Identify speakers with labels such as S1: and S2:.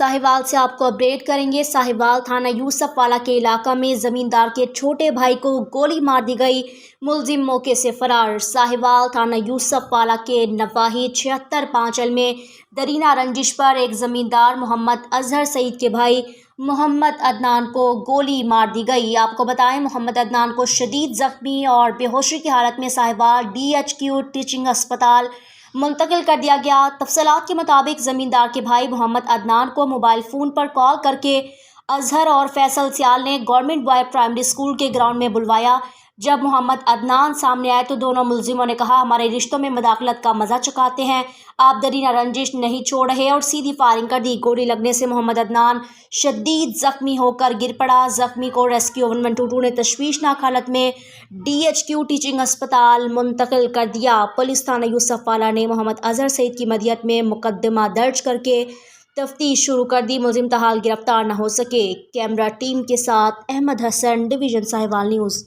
S1: साहिवाल से आपको अपडेट करेंगे। साहिवाल थाना यूसुफ वाला के इलाका में जमींदार के छोटे भाई को गोली मार दी गई, मुलजिम मौके से फरार। साहिवाल थाना यूसुफ वाला के नवाही 76 पांचल में दरीना रंजिश पर एक जमींदार मोहम्मद अजहर सईद के भाई मोहम्मद अदनान को गोली मार दी गई। आपको बताएं, मोहम्मद अदनान को शदीद जख्मी और बेहोशी की हालत में साहिवाल DHQ टीचिंग अस्पताल मुंतकिल कर दिया गया। तफसीलात के मुताबिक जमींदार के भाई मोहम्मद अदनान को मोबाइल फ़ोन पर कॉल करके अजहर और फैसल सियाल ने गवर्नमेंट बॉय प्राइमरी स्कूल के ग्राउंड में बुलवाया। जब मोहम्मद अदनान सामने आए तो दोनों मुलजिमों ने कहा, हमारे रिश्तों में मदाखलत का मज़ा चखाते हैं, आप दरीना रंजिश नहीं छोड़ रहे, और सीधी फायरिंग कर दी। गोली लगने से मोहम्मद अदनान शदीद जख्मी होकर गिर पड़ा। जख्मी को रेस्क्यू 112 ने तशवीशनाक हालत में DHQ टीचिंग अस्पताल मुंतकिल कर दिया। पुलिस थाना यूसुफ वाला ने मोहम्मद अजहर सईद की मदियत में मुकदमा दर्ज करके तफ्तीश शुरू कर दी। मुलजिम तहाल गिरफ्तार न हो सके। कैमरा टीम के साथ अहमद हसन, डिवीज़न साहिवाल न्यूज़।